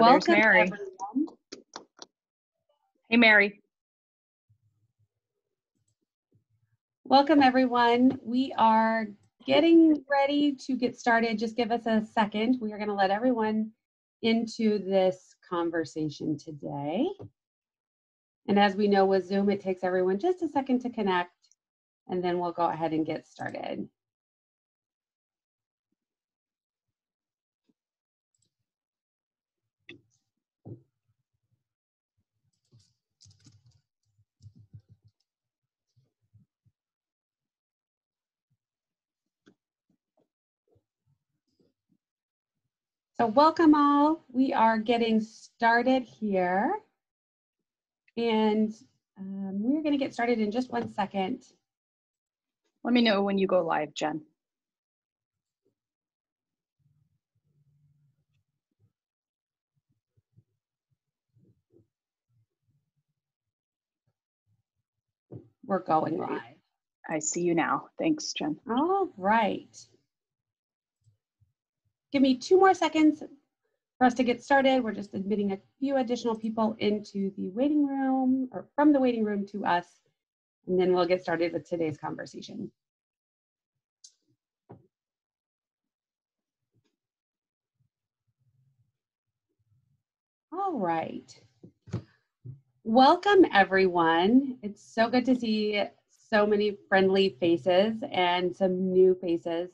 There's Welcome, Mary. everyone. Hey, Mary. Welcome, everyone. We are getting ready to get started. Just give us a second. We are going to let everyone into this conversation today. And as we know with Zoom, it takes everyone just a second to connect, and then we'll go ahead and get started. So welcome all. We are getting started here. And we're going to get started in just 1 second. Let me know when you go live, Jen. We're going live. I see you now. Thanks, Jen. All right. Give me 2 more seconds for us to get started. We're just admitting a few additional people into the waiting room, or from the waiting room to us, and then we'll get started with today's conversation. All right. Welcome, everyone. It's so good to see so many friendly faces and some new faces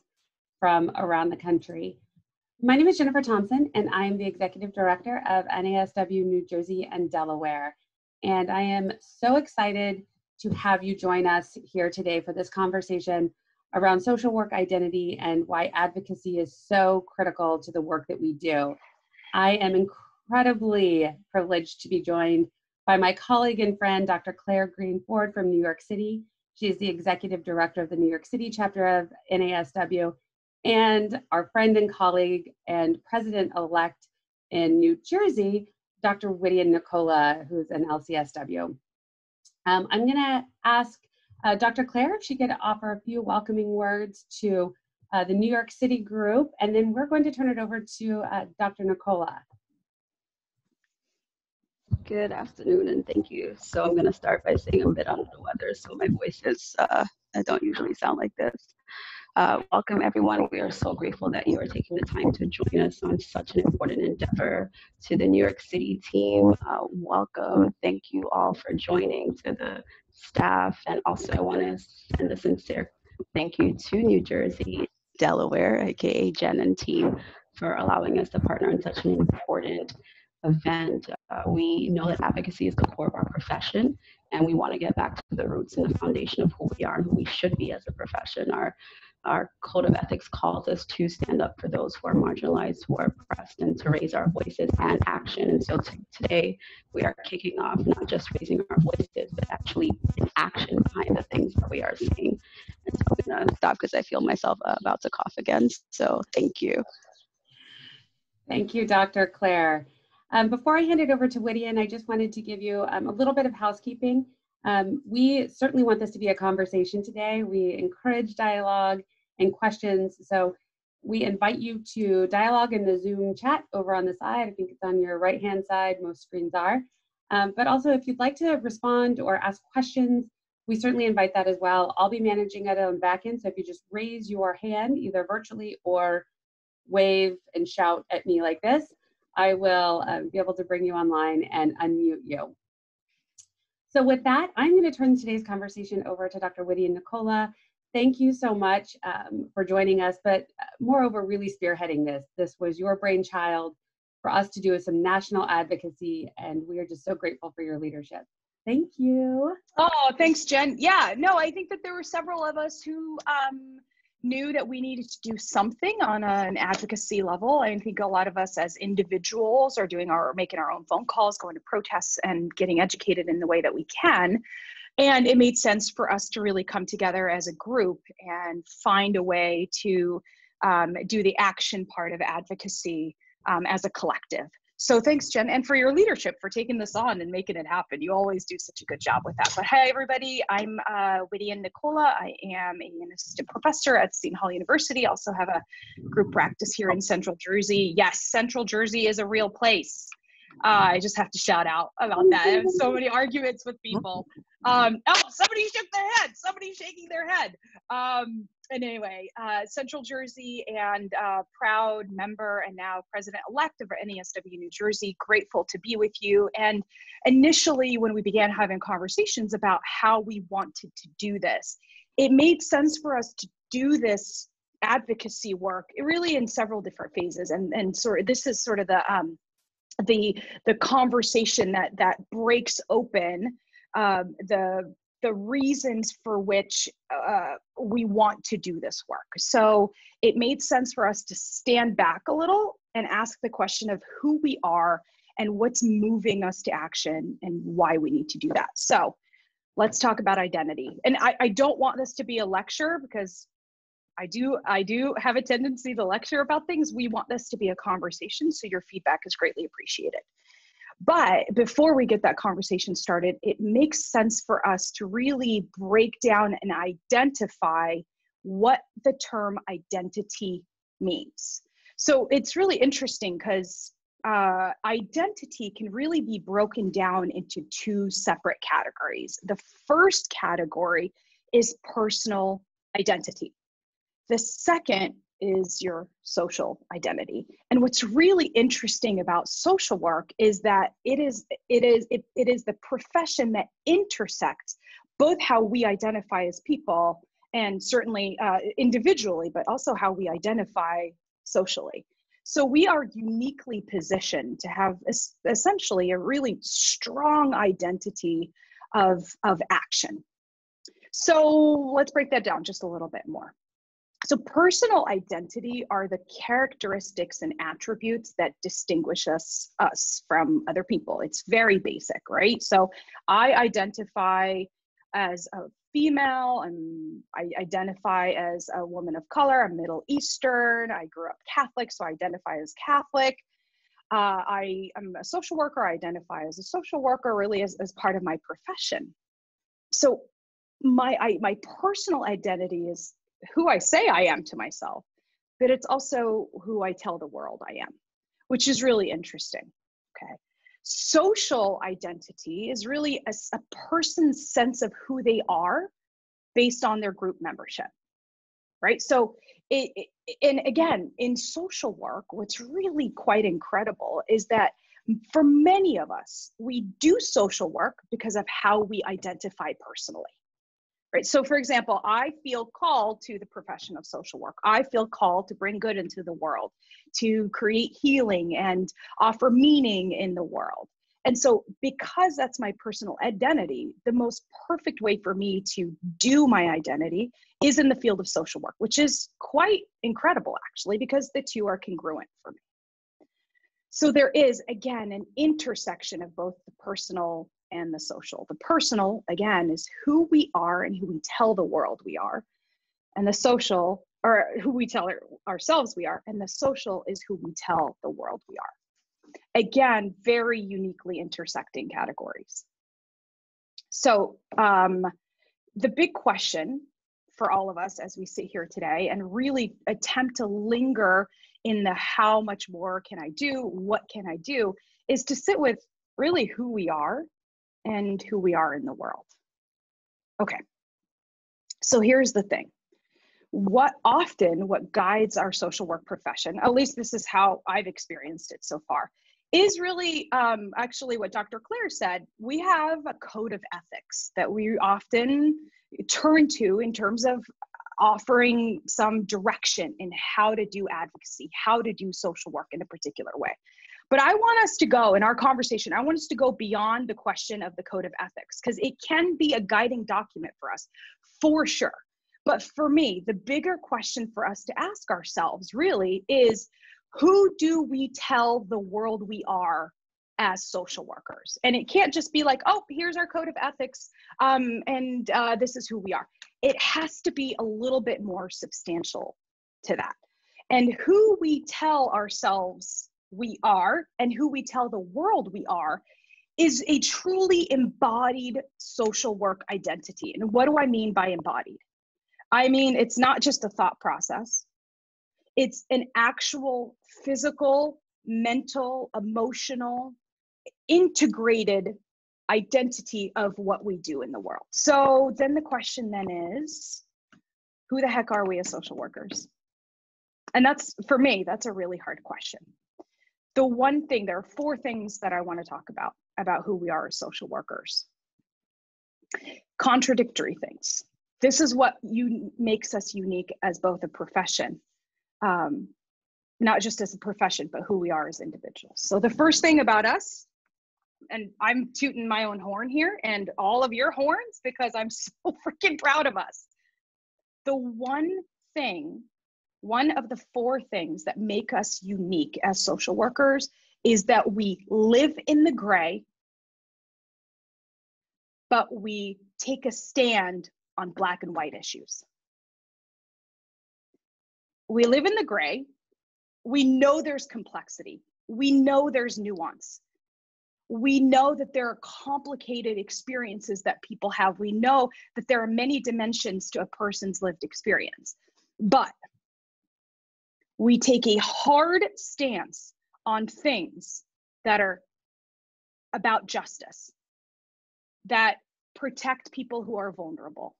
from around the country. My name is Jennifer Thompson, and I am the Executive Director of NASW New Jersey and Delaware. And I am so excited to have you join us here today for this conversation around social work identity and why advocacy is so critical to the work that we do. I am incredibly privileged to be joined by my colleague and friend, Dr. Claire Green-Ford from New York City. She is the Executive Director of the New York City chapter of NASW, and our friend and colleague and president-elect in New Jersey, Dr. Whittian Nicola, who's an LCSW. I'm going to ask Dr. Claire if she could offer a few welcoming words to the New York City group, and then we're going to turn it over to Dr. Nicola. Good afternoon, and thank you. So I'm going to start by saying I'm a bit under the weather, so my voice is, I don't usually sound like this. Welcome, everyone. We are so grateful that you are taking the time to join us on such an important endeavor. To the New York City team, welcome. Thank you all for joining. To the staff, and also I want to send a sincere thank you to New Jersey, Delaware, aka Jen and team, for allowing us to partner in such an important event. We know that advocacy is the core of our profession, and we want to get back to the roots and the foundation of who we are and who we should be as a profession. Our code of ethics calls us to stand up for those who are marginalized, who are oppressed, and to raise our voices and action. And so today we are kicking off not just raising our voices, but actually in action behind the things that we are saying. And so I'm going to stop because I feel myself about to cough again. So thank you. Thank you, Dr. Claire. Before I hand it over to Whittian, I just wanted to give you a little bit of housekeeping. We certainly want this to be a conversation today. We encourage dialogue and questions. So we invite you to dialogue in the Zoom chat over on the side. I think it's on your right-hand side, most screens are. But also if you'd like to respond or ask questions, we certainly invite that as well. I'll be managing it on back end. So if you just raise your hand, either virtually or wave and shout at me like this, I will be able to bring you online and unmute you. So with that, I'm going to turn today's conversation over to Dr. Whittian Nicola. Thank you so much for joining us, but moreover, really spearheading this. This was your brainchild for us to do some national advocacy, and we are just so grateful for your leadership. Thank you. Oh, thanks, Jen. Yeah, no, I think that there were several of us who knew that we needed to do something on an advocacy level. I think a lot of us as individuals are making our own phone calls, going to protests, and getting educated in the way that we can. And it made sense for us to really come together as a group and find a way to do the action part of advocacy as a collective. So thanks, Jen, and for your leadership for taking this on and making it happen. You always do such a good job with that. But hi, everybody. I'm Whittian Nicola. I am an assistant professor at Seton Hall University. I also have a group practice here in Central Jersey. Yes, Central Jersey is a real place. I just have to shout out about that. I have so many arguments with people. Oh, somebody shook their head. Somebody's shaking their head. And anyway, Central Jersey and proud member and now president-elect of NESW New Jersey, grateful to be with you. And initially, when we began having conversations about how we wanted to do this, it made sense for us to do this advocacy work really in several different phases. And sort of this is sort of the conversation that breaks open the reasons for which we want to do this work. So it made sense for us to stand back a little and ask the question of who we are and what's moving us to action and why we need to do that. So let's talk about identity. And I don't want this to be a lecture because I do have a tendency to lecture about things. We want this to be a conversation, so your feedback is greatly appreciated. But before we get that conversation started, it makes sense for us to really break down and identify what the term identity means. So it's really interesting because identity can really be broken down into two separate categories. The first category is personal identity. The second is your social identity. And what's really interesting about social work is that it is the profession that intersects both how we identify as people and certainly individually, but also how we identify socially. So we are uniquely positioned to have essentially a really strong identity of action. So let's break that down just a little bit more. So personal identity are the characteristics and attributes that distinguish us from other people. It's very basic, right? So I identify as a female, I identify as a woman of color, I'm Middle Eastern, I grew up Catholic, so I identify as Catholic. I am a social worker, I identify as a social worker really as part of my profession. So my personal identity is who I say I am to myself, but it's also who I tell the world I am, which is really interesting, okay? Social identity is really a person's sense of who they are based on their group membership, right? So, and again, in social work, what's really quite incredible is that for many of us, we do social work because of how we identify personally. Right. So for example, I feel called to the profession of social work. I feel called to bring good into the world, to create healing and offer meaning in the world. And so because that's my personal identity, the most perfect way for me to do my identity is in the field of social work, which is quite incredible actually, because the two are congruent for me. So there is, again, an intersection of both the personal and the social. The personal, again, is who we are and who we tell the world we are. And the social, or who we tell ourselves we are. And the social is who we tell the world we are. Again, very uniquely intersecting categories. So the big question for all of us as we sit here today and really attempt to linger in the how much more can I do, what can I do, is to sit with really who we are and who we are in the world. Okay, so here's the thing. What guides our social work profession, at least this is how I've experienced it so far, is really actually what Dr. Claire said. We have a code of ethics that we often turn to in terms of offering some direction in how to do advocacy, how to do social work in a particular way. But I want us to go, in our conversation, I want us to go beyond the question of the code of ethics, because it can be a guiding document for us, for sure. But for me, the bigger question for us to ask ourselves really is, who do we tell the world we are as social workers? And it can't just be like, oh, here's our code of ethics, and this is who we are. It has to be a little bit more substantial to that. And who we tell ourselves we are and who we tell the world we are is a truly embodied social work identity. And what do I mean by embodied? I mean, it's not just a thought process. It's an actual physical, mental, emotional, integrated identity of what we do in the world. So then the question then is, who the heck are we as social workers? And that's, for me, that's a really hard question. The one thing, there are 4 things that I want to talk about who we are as social workers. Contradictory things. This is what makes us unique as both a profession, not just as a profession, but who we are as individuals. So the first thing about us, and I'm tooting my own horn here and all of your horns because I'm so freaking proud of us. The one of the 4 things that make us unique as social workers is that we live in the gray, but we take a stand on black and white issues. We live in the gray. We know there's complexity. We know there's nuance. We know that there are complicated experiences that people have. We know that there are many dimensions to a person's lived experience. But we take a hard stance on things that are about justice, that protect people who are vulnerable.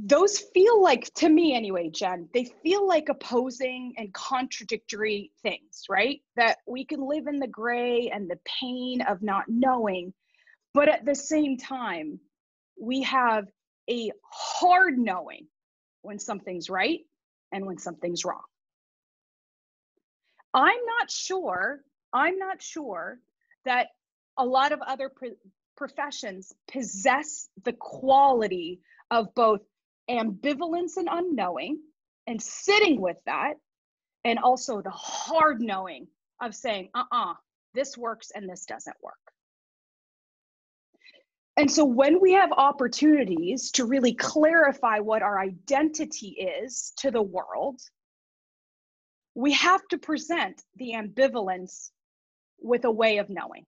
Those feel like, to me anyway, Jen, they feel like opposing and contradictory things, right? That we can live in the gray and the pain of not knowing, but at the same time, we have a hard knowing when something's right and when something's wrong. I'm not sure that a lot of other professions possess the quality of both ambivalence and unknowing and sitting with that, and also the hard knowing of saying, this works and this doesn't work. And so when we have opportunities to really clarify what our identity is to the world, we have to present the ambivalence with a way of knowing,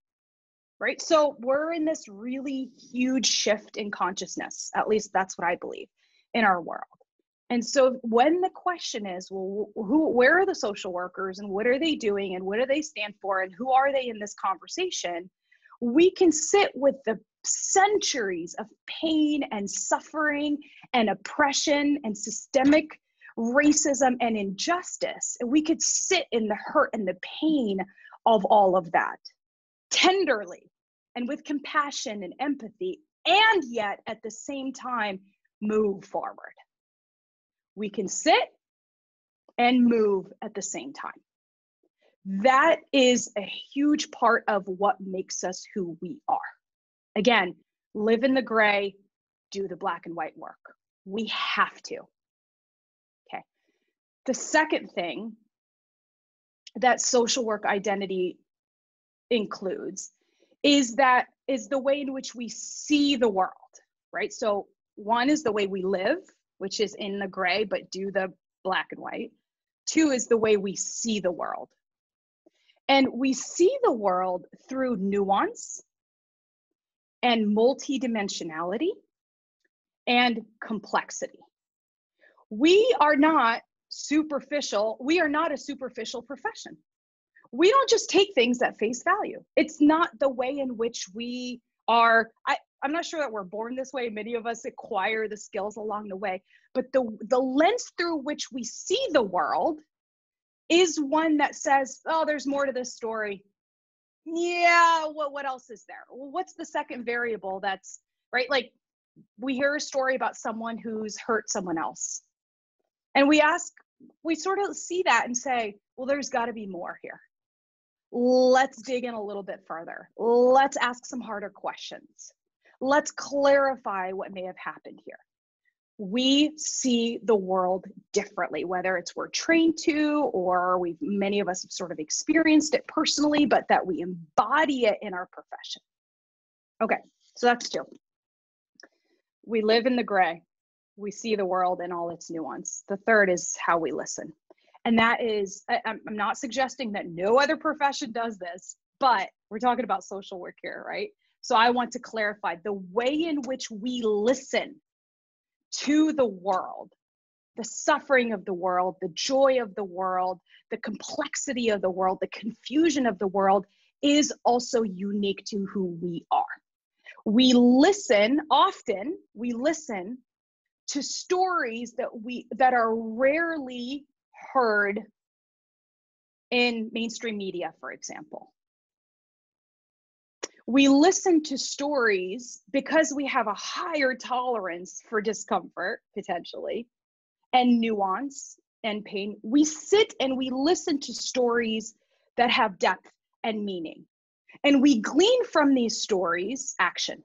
right? So we're in this really huge shift in consciousness, at least that's what I believe, in our world. And so when the question is, well, where are the social workers and what are they doing and what do they stand for and who are they in this conversation, we can sit with the centuries of pain and suffering and oppression and systemic racism and injustice. And we could sit in the hurt and the pain of all of that tenderly and with compassion and empathy, and yet at the same time, move forward. We can sit and move at the same time. That is a huge part of what makes us who we are. Again, live in the gray, do the black and white work. We have to. Okay. The second thing that social work identity includes is the way in which we see the world, right? So one is the way we live, which is in the gray, but do the black and white. 2 is the way we see the world. And we see the world through nuance and multidimensionality and complexity. We are not superficial. We are not a superficial profession. We don't just take things at face value. It's not the way in which we are. I'm not sure that we're born this way. Many of us acquire the skills along the way, but the lens through which we see the world is one that says, oh, there's more to this story. Yeah, what else is there? Well, what's the second variable that's, right? Like we hear a story about someone who's hurt someone else. And we sort of see that and say, well, there's gotta be more here. Let's dig in a little bit further. Let's ask some harder questions. Let's clarify what may have happened here. We see the world differently, whether it's we're trained to, or many of us have sort of experienced it personally, but that we embody it in our profession. Okay, so that's 2. We live in the gray. We see the world in all its nuance. The third is how we listen. And that is, I'm not suggesting that no other profession does this, but we're talking about social work here, right? So I want to clarify the way in which we listen to the world, the suffering of the world, the joy of the world, the complexity of the world, the confusion of the world is also unique to who we are. We listen, often we listen to stories that are rarely heard in mainstream media, for example. We listen to stories because we have a higher tolerance for discomfort, potentially, and nuance and pain. We sit and we listen to stories that have depth and meaning. And we glean from these stories action.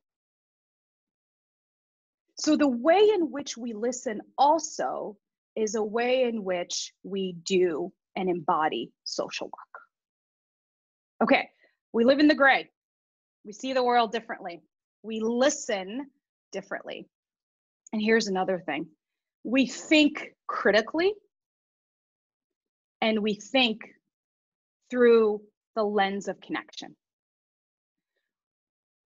So the way in which we listen also is a way in which we do and embody social work. Okay, we live in the gray. We see the world differently. We listen differently. And here's another thing. We think critically, and we think through the lens of connection.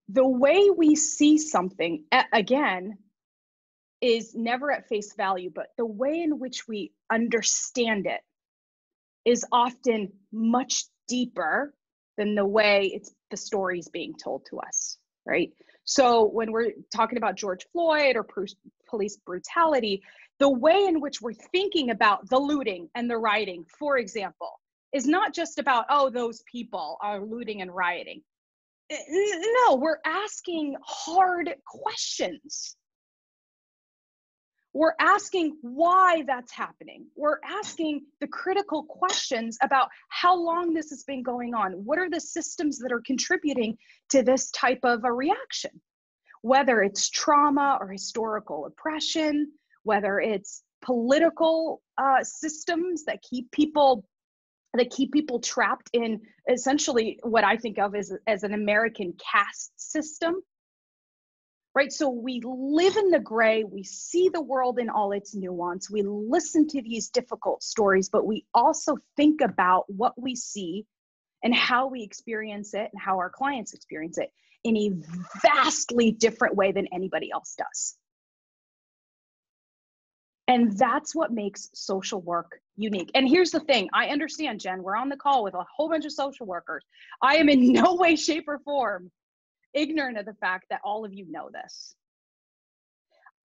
The way we see something, again, is never at face value, but the way in which we understand it is often much deeper than the way the story is being told to us, right? So when we're talking about George Floyd or police brutality, the way in which we're thinking about the looting and the rioting, for example, is not just about, oh, those people are looting and rioting. No, we're asking hard questions. We're asking why that's happening. We're asking the critical questions about how long this has been going on. What are the systems that are contributing to this type of a reaction? Whether it's trauma or historical oppression, whether it's political systems that keep people trapped in essentially what I think of as an American caste system. Right, so we live in the gray, we see the world in all its nuance, we listen to these difficult stories, but we also think about what we see and how we experience it and how our clients experience it in a vastly different way than anybody else does. And that's what makes social work unique. And here's the thing, I understand, Jen, we're on the call with a whole bunch of social workers. I am in no way, shape, or form ignorant of the fact that all of you know this.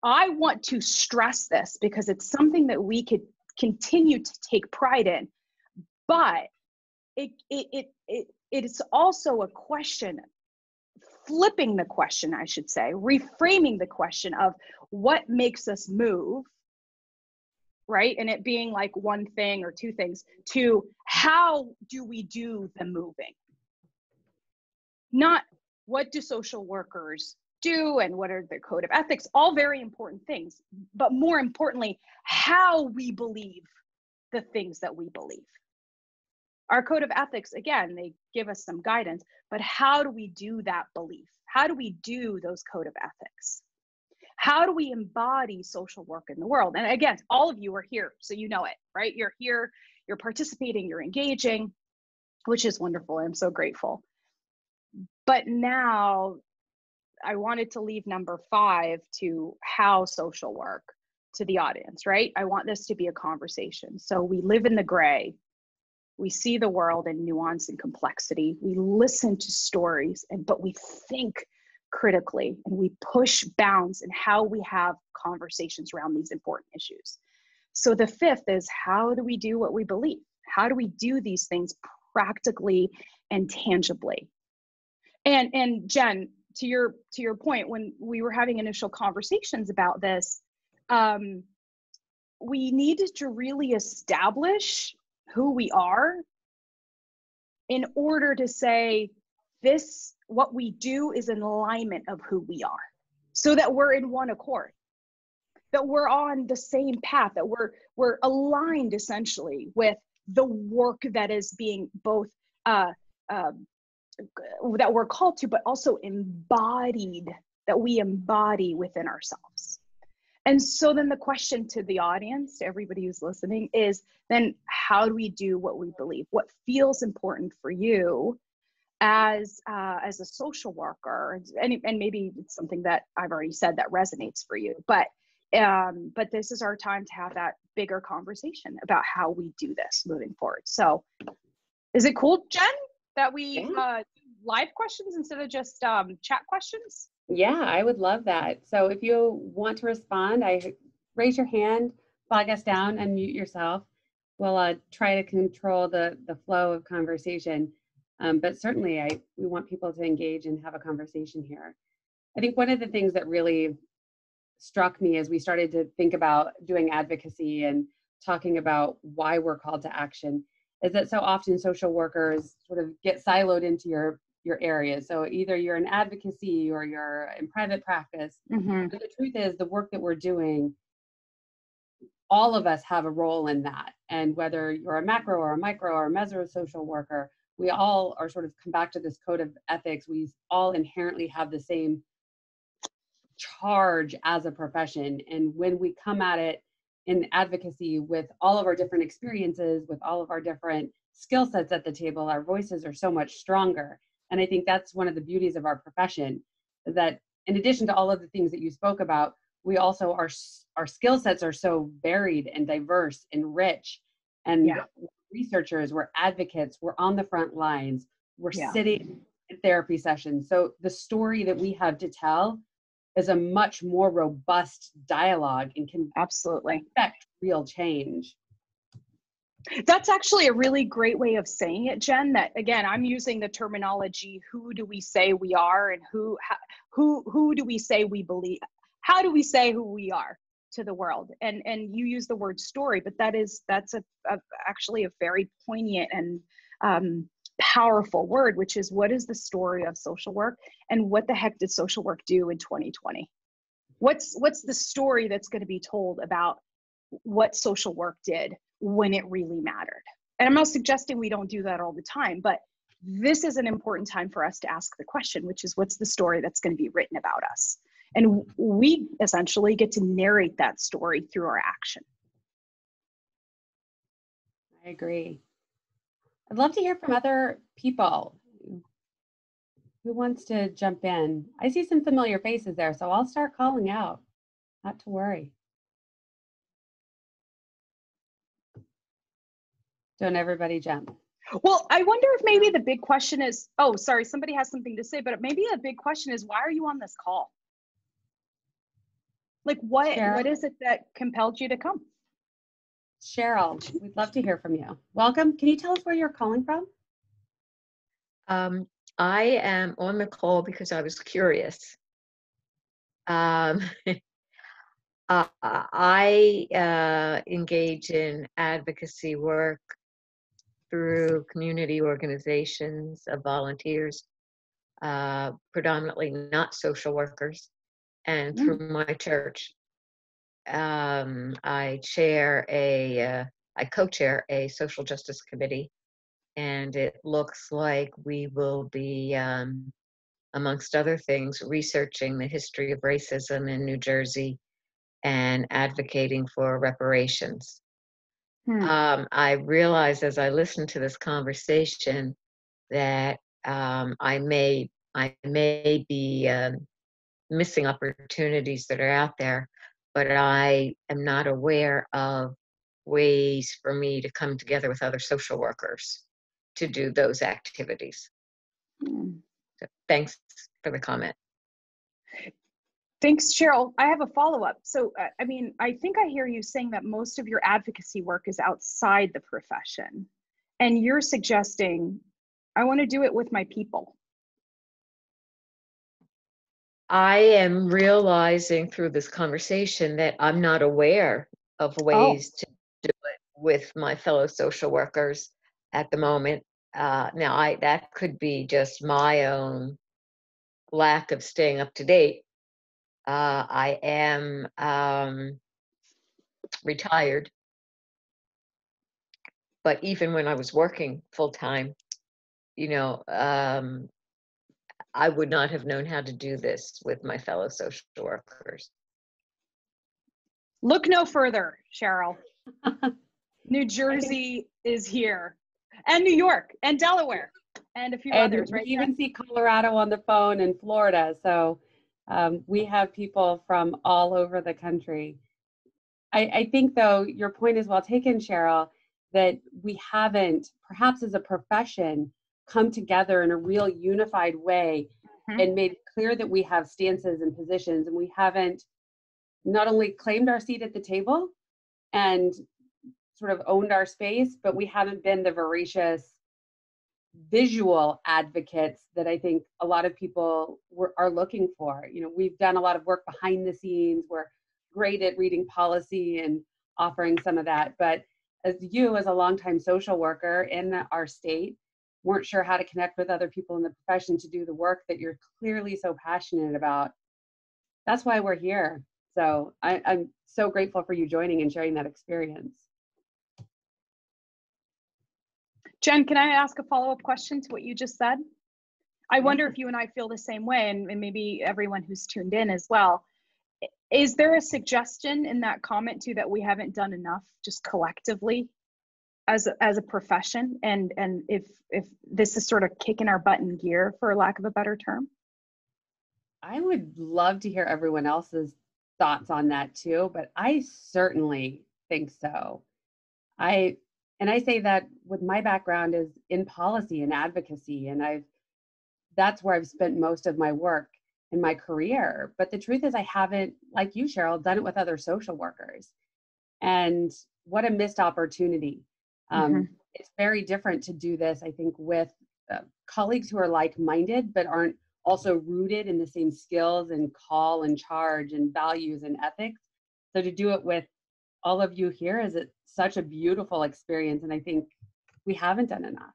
I want to stress this because it's something that we could continue to take pride in, but it's also a question, flipping the question, I should say, reframing the question of what makes us move, right? And it being like one thing or two things, to how do we do the moving? Not what do social workers do and what are their code of ethics, all very important things, but more importantly, how we believe the things that we believe. Our code of ethics, again, they give us some guidance, but how do we do that belief? How do we do those code of ethics? How do we embody social work in the world? And again, all of you are here, so you know it, right? You're here, you're participating, you're engaging, which is wonderful. I'm so grateful. But now I wanted to leave number 5 to how social work to the audience, right? I want this to be a conversation. So we live in the gray. We see the world in nuance and complexity. We listen to stories, but we think critically and we push bounds in how we have conversations around these important issues. So the 5th is, how do we do what we believe? How do we do these things practically and tangibly? And Jen, to your point, when we were having initial conversations about this, we needed to really establish who we are in order to say what we do is in alignment of who we are, so that we're in one accord, that we're on the same path, that we're aligned essentially with the work that is being both that we're called to, but also embodied, that we embody within ourselves. And so then the question to the audience, to everybody who's listening, is then how do we do what we believe? What feels important for you as a social worker? And maybe it's something that I've already said that resonates for you, but this is our time to have that bigger conversation about how we do this moving forward. So is it cool, Jen? that we Yeah. live questions instead of just chat questions? Yeah, I would love that. So if you want to respond, raise your hand, flag us down, and mute yourself. We'll try to control the flow of conversation. But certainly, we want people to engage and have a conversation here. I think one of the things that really struck me as we started to think about doing advocacy and talking about why we're called to action is that so often social workers sort of get siloed into your areas. So either you're in advocacy or you're in private practice. Mm-hmm. But the truth is the work that we're doing, all of us have a role in that. And whether you're a macro or a micro or a meso social worker, we all are sort of come back to this code of ethics. We all inherently have the same charge as a profession. And when we come at it in advocacy with all of our different experiences, with all of our different skill sets at the table, our voices are so much stronger. And I think that's one of the beauties of our profession, that in addition to all of the things that you spoke about, we also our skill sets are so varied and diverse and rich. And Yeah. researchers, we're advocates, we're on the front lines, we're Yeah. sitting in therapy sessions. So the story that we have to tell is a much more robust dialogue and can Absolutely. affect real change. That's actually a really great way of saying it, Jen. That again, I'm using the terminology, who do we say we are, and who do we say we believe? How do we say who we are to the world? And you use the word story, but that's actually a very poignant and powerful word, which is, what is the story of social work, and what the heck did social work do in 2020? What's the story that's going to be told about what social work did when it really mattered? And I'm not suggesting we don't do that all the time, but this is an important time for us to ask the question, which is, what's the story that's going to be written about us? And we essentially get to narrate that story through our action. I agree. I'd love to hear from other people. Who wants to jump in? I see some familiar faces there, so I'll start calling out. Not to worry. Don't everybody jump. Well, I wonder if maybe the big question is, oh, sorry, somebody has something to say, but maybe a big question is, why are you on this call? Like, what is it that compelled you to come? Cheryl, we'd love to hear from you. Welcome. Can you tell us where you're calling from? I am on the call because I was curious. I engage in advocacy work through community organizations of volunteers, predominantly not social workers, and through my church. I co-chair a social justice committee, and it looks like we will be, amongst other things, researching the history of racism in New Jersey and advocating for reparations. I realize as I listen to this conversation that I may be missing opportunities that are out there, but I am not aware of ways for me to come together with other social workers to do those activities. So thanks for the comment. Thanks, Cheryl. I have a follow-up. So, I mean, I think I hear you saying that most of your advocacy work is outside the profession, and you're suggesting, I want to do it with my people. I am realizing through this conversation that I'm not aware of ways to do it with my fellow social workers at the moment. Now, that could be just my own lack of staying up to date. I am retired, but even when I was working full time, I would not have known how to do this with my fellow social workers. Look no further, Cheryl. New Jersey is here, and New York, and Delaware, and a few others, right? We even see Colorado on the phone and Florida. So we have people from all over the country. I think, though, your point is well taken, Cheryl, that we haven't, perhaps as a profession, come together in a real unified way and made it clear that we have stances and positions, and we haven't not only claimed our seat at the table and sort of owned our space, but we haven't been the voracious visual advocates that I think a lot of people are looking for. You know, we've done a lot of work behind the scenes. We're great at reading policy and offering some of that. But as a longtime social worker in our state, weren't sure how to connect with other people in the profession to do the work that you're clearly so passionate about. That's why we're here. So I'm so grateful for you joining and sharing that experience. Jen, can I ask a follow-up question to what you just said? I wonder if you and I feel the same way, and maybe everyone who's tuned in as well. Is there a suggestion in that comment too that we haven't done enough just collectively as a profession, and if this is sort of kicking our butt in gear, for lack of a better term? I would love to hear everyone else's thoughts on that too, but I certainly think so. I say that with my background is in policy and advocacy, and that's where I've spent most of my work in my career. But the truth is I haven't, like you, Cheryl, done it with other social workers. And what a missed opportunity. It's very different to do this, I think, with colleagues who are like-minded, but aren't also rooted in the same skills and call and charge and values and ethics. So to do it with all of you here is such a beautiful experience. And I think we haven't done enough.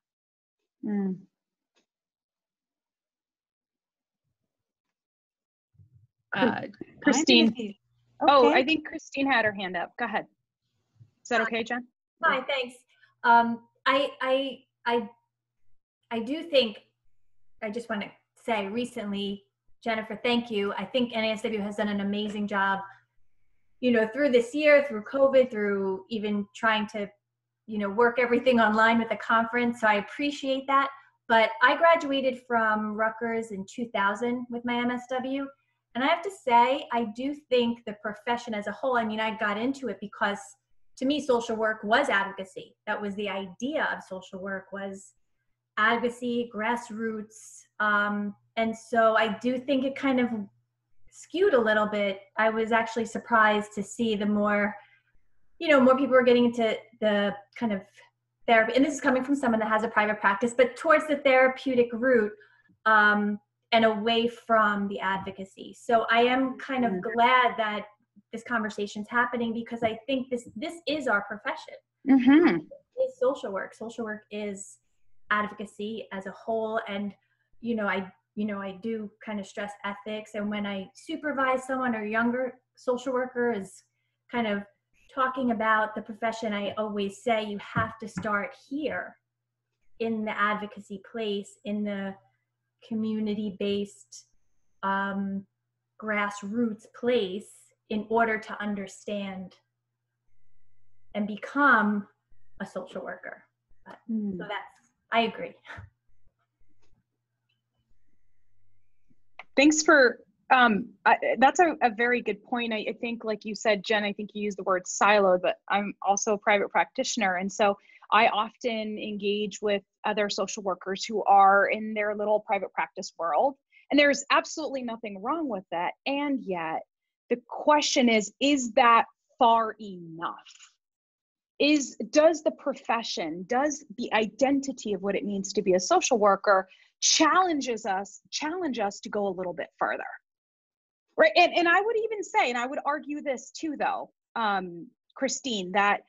Christine. Okay. Oh, I think Christine had her hand up. Go ahead. Is that okay, Jen? Hi, thanks. I do think, I just want to say recently, Jennifer, thank you. I think NASW has done an amazing job, you know, through this year, through COVID, through even trying to, you know, work everything online with the conference. So I appreciate that. But I graduated from Rutgers in 2000 with my MSW. And I have to say, I do think the profession as a whole, I mean, I got into it because to me, social work was advocacy. That was the idea of social work, was advocacy, grassroots. And so I do think it kind of skewed a little bit. I was actually surprised to see the more, you know, more people are getting into the kind of therapy. And this is coming from someone that has a private practice, but towards the therapeutic route and away from the advocacy. So I am kind of glad that this conversation's happening, because I think this is our profession. It's social work. Social work is advocacy as a whole. And, I do kind of stress ethics. And when I supervise someone or younger social worker is kind of talking about the profession, I always say you have to start here in the advocacy place, in the community-based grassroots place, in order to understand and become a social worker. So I agree. Thanks for, that's a very good point. I think, like you said, Jen, I think you used the word siloed, but I'm also a private practitioner. And so I often engage with other social workers who are in their little private practice world. And there's absolutely nothing wrong with that. And yet the question is that far enough? Does the profession, does the identity of what it means to be a social worker challenge us to go a little bit further, right? And I would even say, and I would argue this too, though, Christine, that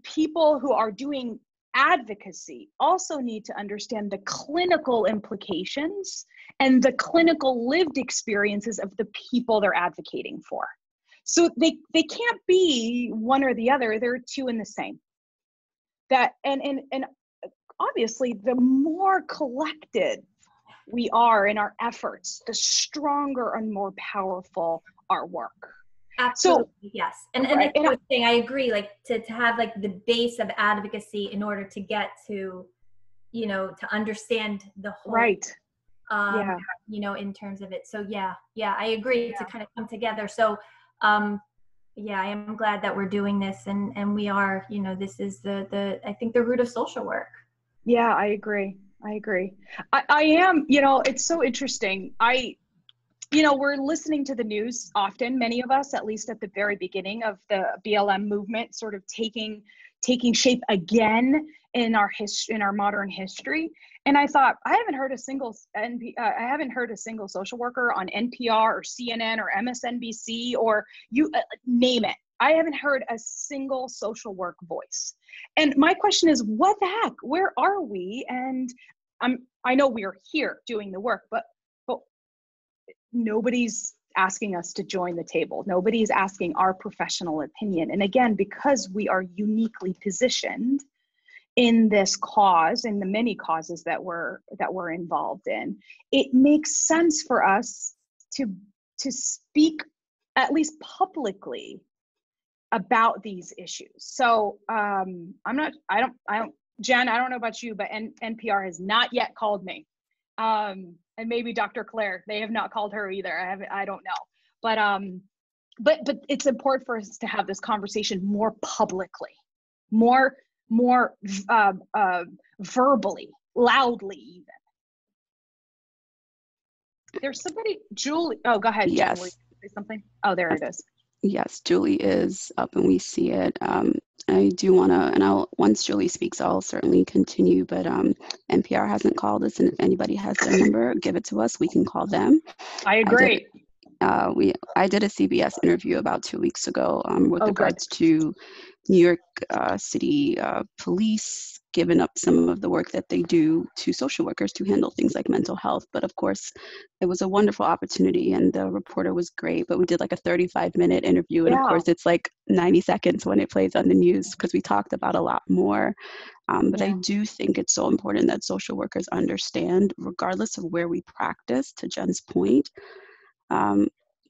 people who are doing advocacy also need to understand the clinical implications and the clinical lived experiences of the people they're advocating for. So they can't be one or the other. They're two in the same. That and obviously, the more collected we are in our efforts, the stronger and more powerful our work. Absolutely, so, yes. And that's one thing I agree, like to have like the base of advocacy in order to get to, to understand the whole. Right. In terms of it. So yeah, I agree to kind of come together. So I am glad that we're doing this and we are, this is the I think the root of social work. Yeah, I agree. I agree. I am, it's so interesting. We're listening to the news often, many of us, at least at the very beginning of the BLM movement, sort of taking shape again in our modern history. And I thought, I haven't heard a single social worker on NPR or CNN or MSNBC or you name it. I haven't heard a single social work voice. And my question is, what the heck? Where are we? And I know we are here doing the work, but nobody's asking us to join the table. Nobody's asking our professional opinion. And again, because we are uniquely positioned in this cause, in the many causes that we're involved in, it makes sense for us to speak at least publicly about these issues. So Jen, I don't know about you, but NPR has not yet called me. And maybe Dr. Claire, they have not called her either. I don't know. But it's important for us to have this conversation more publicly, more verbally, loudly even. There's somebody, Julie. Oh, go ahead, Jen. Were you going to say something? Oh, there it is. Yes, Julie is up and we see it. I do want to, and once Julie speaks, I'll certainly continue, but NPR hasn't called us, and if anybody has their number, give it to us. We can call them. I agree. I did a CBS interview about 2 weeks ago with regards good. to New York City police giving up some of the work that they do to social workers to handle things like mental health. But of course, it was a wonderful opportunity and the reporter was great, but we did like a 35-minute interview. And of course, it's like 90 seconds when it plays on the news because we talked about a lot more. But I do think it's so important that social workers understand, regardless of where we practice, to Jen's point,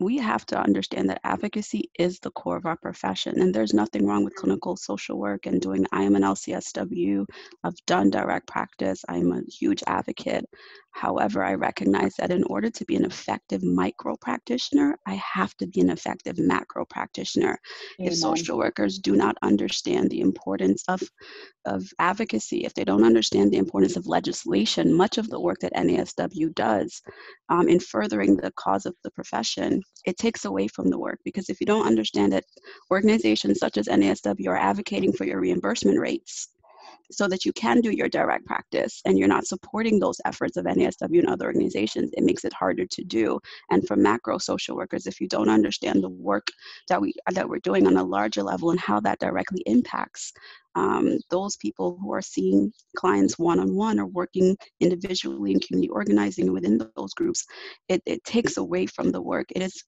we have to understand that advocacy is the core of our profession, and there's nothing wrong with clinical social work and doing. I am an LCSW. I've done direct practice. I'm a huge advocate. However, I recognize that in order to be an effective micro practitioner, I have to be an effective macro practitioner. Amen. If social workers do not understand the importance of advocacy, if they don't understand the importance of legislation, much of the work that NASW does in furthering the cause of the profession, it takes away from the work. Because if you don't understand that organizations such as NASW are advocating for your reimbursement rates so that you can do your direct practice, and you're not supporting those efforts of NASW and other organizations, it makes it harder to do. And for macro social workers, if you don't understand the work that we're doing on a larger level and how that directly impacts those people who are seeing clients one-on-one or working individually in community organizing within those groups, it takes away from the work. It is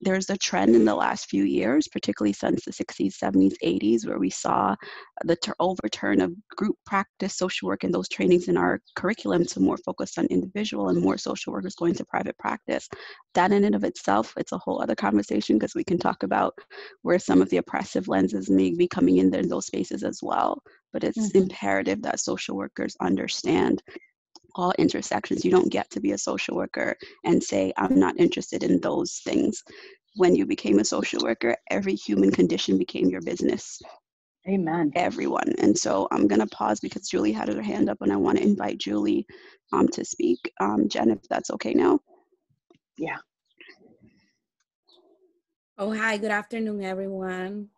there's a trend in the last few years, particularly since the 60s, 70s, 80s, where we saw the overturn of group practice social work and those trainings in our curriculum to more focused on individual and more social workers going to private practice. That in and of itself, it's a whole other conversation because we can talk about where some of the oppressive lenses may be coming in there in those spaces as well. But it's imperative that social workers understand all intersections. You don't get to be a social worker and say, I'm not interested in those things. When you became a social worker, every human condition became your business. Amen. Everyone. And so I'm going to pause because Julie had her hand up and I want to invite Julie to speak. Jen, if that's okay now. Yeah. Oh, hi, good afternoon, everyone.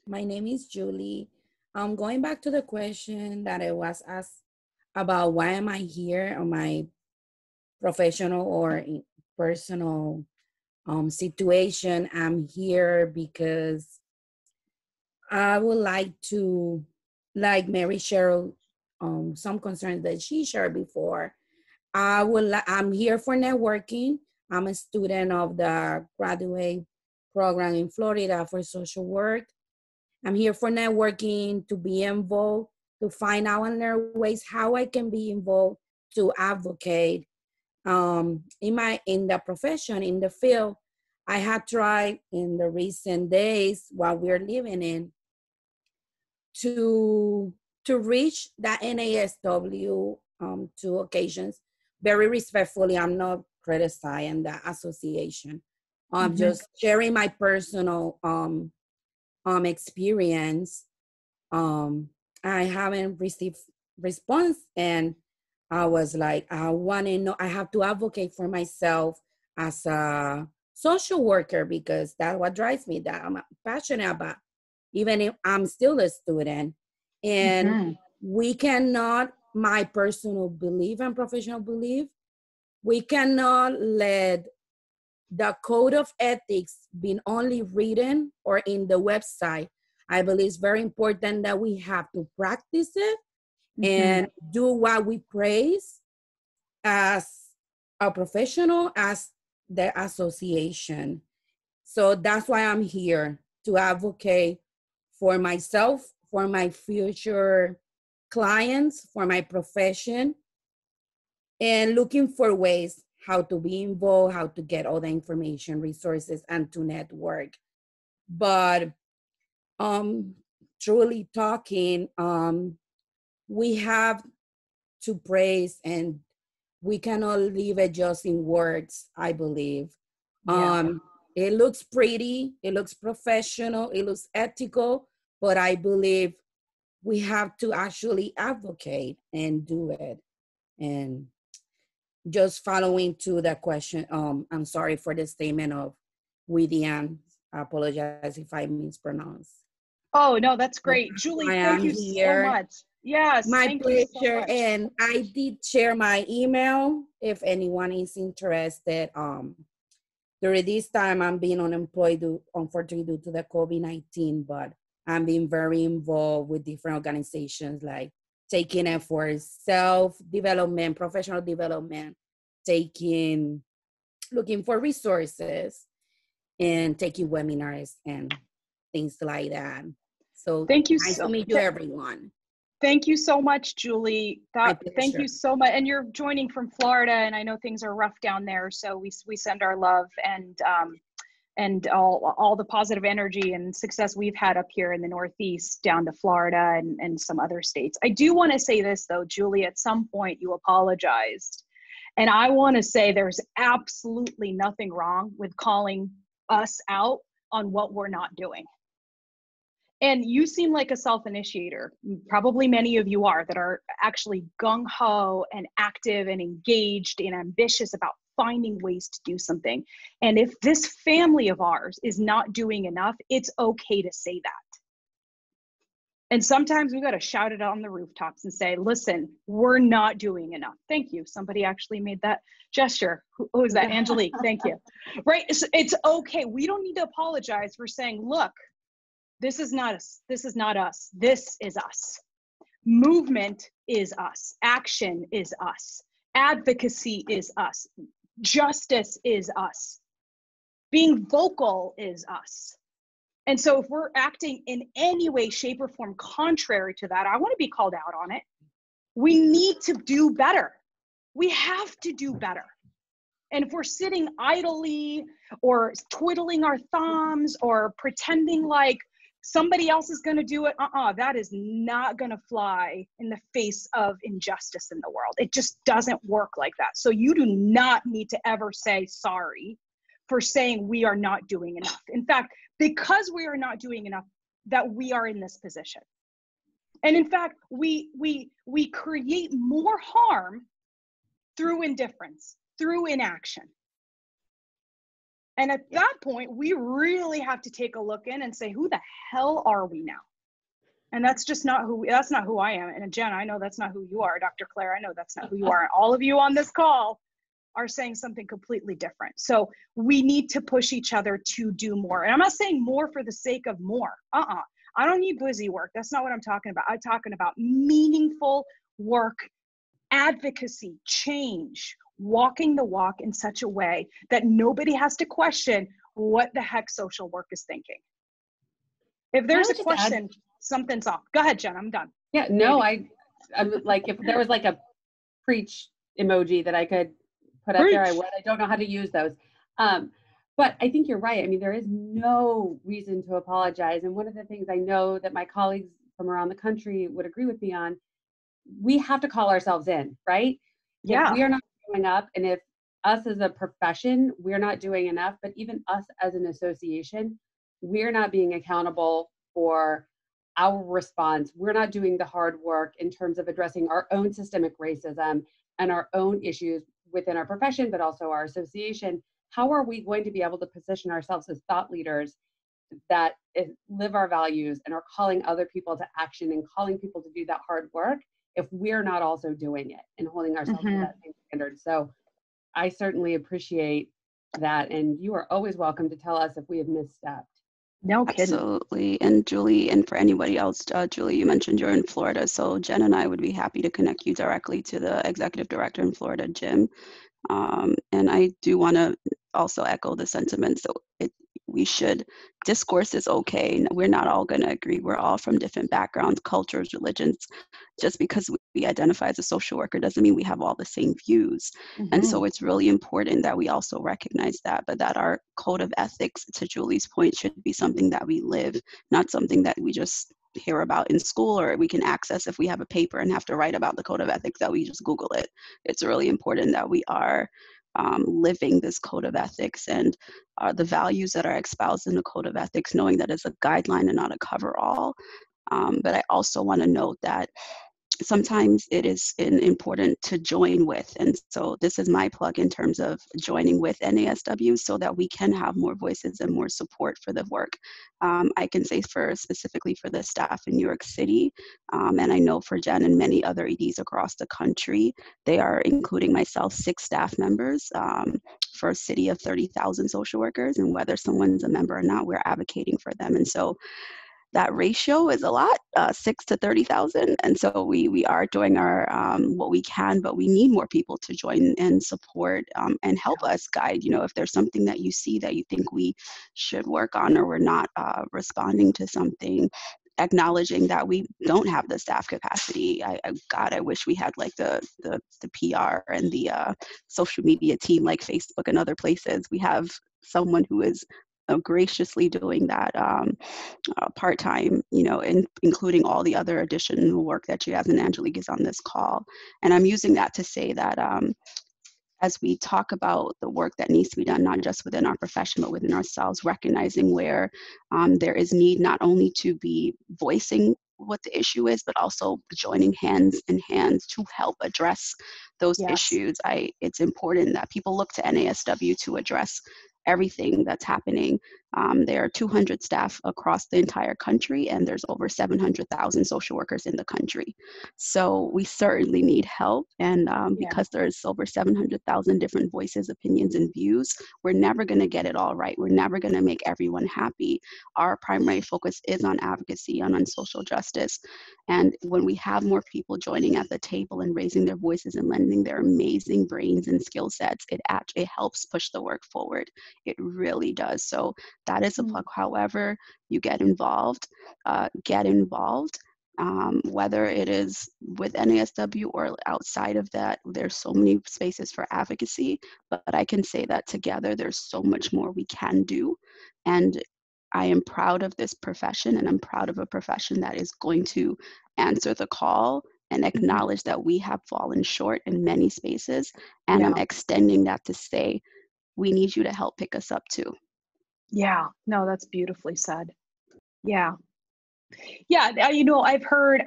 My name is Julie. Going back to the question that I was asked about why am I here on my professional or personal situation. I'm here because I would like to, like Mary Cheryl, some concerns that she shared before. I'm here for networking. I'm a student of the graduate program in Florida for social work. I'm here for networking, to be involved, to find out and learn ways how I can be involved to advocate in the profession, in the field. I have tried in the recent days while we're living in to reach the NASW 2 occasions. Very respectfully, I'm not criticizing the association. I'm just sharing my personal experience. I haven't received response, and I was like, I want to know, I have to advocate for myself as a social worker because that's what drives me, that I'm passionate about, even if I'm still a student. And we cannot, my personal belief and professional belief, we cannot let the code of ethics being only written or in the website. I believe it's very important that we have to practice it and do what we praise as a professional, as the association. So that's why I'm here, to advocate for myself, for my future clients, for my profession, and looking for ways how to be involved, how to get all the information, resources, and to network. But truly talking, we have to praise, and we cannot leave it just in words, I believe. It looks pretty, it looks professional, it looks ethical, but I believe we have to actually advocate and do it. And just following to the question, I'm sorry for the statement of Widian. I apologize if I mispronounce. Oh, no, that's great. Julie, thank you so much. Yes, my pleasure. So and I did share my email if anyone is interested. During this time, I'm being unemployed, unfortunately, due to the COVID-19, but I'm being very involved with different organizations, like taking it for self-development, professional development, looking for resources, and taking webinars and things like that. So thank you nice to meet you, everyone. Thank you so much, Julie. Thank you so much. And you're joining from Florida, and I know things are rough down there. So we send our love and all the positive energy and success we've had up here in the Northeast down to Florida and some other states. I do want to say this though, Julie, at some point you apologized. And I want to say there's absolutely nothing wrong with calling us out on what we're not doing. And you seem like a self-initiator. Probably many of you are, that are actually gung-ho and active and engaged and ambitious about finding ways to do something. And if this family of ours is not doing enough, it's okay to say that. And sometimes we got to shout it on the rooftops and say, listen, we're not doing enough. Thank you. Somebody actually made that gesture. Who is that? Angelique. Thank you. Right. It's okay. We don't need to apologize for saying, look, this is not us. This is not us. This is us. Movement is us. Action is us. Advocacy is us. Justice is us. Being vocal is us. And so if we're acting in any way, shape, or form contrary to that, I want to be called out on it. We need to do better. We have to do better. And if we're sitting idly or twiddling our thumbs or pretending like somebody else is going to do it, that is not going to fly in the face of injustice in the world. It just doesn't work like that. So you do not need to ever say sorry for saying we are not doing enough. In fact, because we are not doing enough, that we are in this position. And in fact, we create more harm through indifference, through inaction. And at that point, we really have to take a look in and say, who the hell are we now? And that's just not that's not who I am. And Jen, I know that's not who you are. Dr. Claire, I know that's not who you are. And all of you on this call are saying something completely different. So we need to push each other to do more. And I'm not saying more for the sake of more. I don't need busy work. That's not what I'm talking about. I'm talking about meaningful work, advocacy, change, walking the walk in such a way that nobody has to question what the heck social work is thinking. If there's a question, something's off. Go ahead, Jen, I'm done. Yeah, no, I'm like, if there was like a preach emoji that I could put up there, I would. I don't know how to use those. But I think you're right. I mean, there is no reason to apologize. And one of the things I know that my colleagues from around the country would agree with me on, we have to call ourselves in, right? Yeah. If we are not showing up, and if us as a profession, we're not doing enough, but even us as an association, we're not being accountable for our response. We're not doing the hard work in terms of addressing our own systemic racism and our own issues within our profession, but also our association. How are we going to be able to position ourselves as thought leaders that live our values and are calling other people to action and calling people to do that hard work if we're not also doing it and holding ourselves to that same standard? So I certainly appreciate that. And you are always welcome to tell us if we have misstepped. No kidding. Absolutely. And Julie, and for anybody else, Julie, you mentioned you're in Florida. So Jen and I would be happy to connect you directly to the executive director in Florida, Jim. And I do want to also echo the sentiment. So we should, discourse is okay. We're not all going to agree. We're all from different backgrounds, cultures, religions. Just because we identify as a social worker doesn't mean we have all the same views. And so it's really important that we also recognize that, but that our code of ethics, to Julie's point, should be something that we live, not something that we just hear about in school or we can access if we have a paper and have to write about the code of ethics that we just Google it. It's really important that we are living this code of ethics and the values that are espoused in the code of ethics, knowing that it's a guideline and not a cover-all. But I also want to note that sometimes it is important to join with. And so this is my plug in terms of joining with NASW so that we can have more voices and more support for the work. I can say specifically for the staff in New York City, and I know for Jen and many other EDs across the country, they are including myself, 6 staff members for a city of 30,000 social workers. And whether someone's a member or not, we're advocating for them. And so that ratio is a lot, 6 to 30,000. And so we are doing our what we can, but we need more people to join and support and help us guide. You know, if there's something that you see that you think we should work on or we're not responding to something, acknowledging that we don't have the staff capacity. God, I wish we had like the PR and the social media team like Facebook and other places. We have someone who is graciously doing that part-time, you know, including all the other additional work that she has, and Angelique is on this call. And I'm using that to say that as we talk about the work that needs to be done, not just within our profession, but within ourselves, recognizing where there is need not only to be voicing what the issue is, but also joining hands in hands to help address those issues. It's important that people look to NASW to address everything that's happening. There are 200 staff across the entire country, and there's over 700,000 social workers in the country. So we certainly need help. And because there's over 700,000 different voices, opinions, and views, we're never going to get it all right. We're never going to make everyone happy. Our primary focus is on advocacy and on social justice. And when we have more people joining at the table and raising their voices and lending their amazing brains and skill sets, it actually helps push the work forward. It really does. So that is a plug. However you get involved, whether it is with NASW or outside of that. There's so many spaces for advocacy, but I can say that together there's so much more we can do. And I am proud of this profession, and I'm proud of a profession that is going to answer the call and acknowledge that we have fallen short in many spaces. And I'm extending that to say, we need you to help pick us up too. Yeah, no, that's beautifully said. Yeah. Yeah, you know, I've heard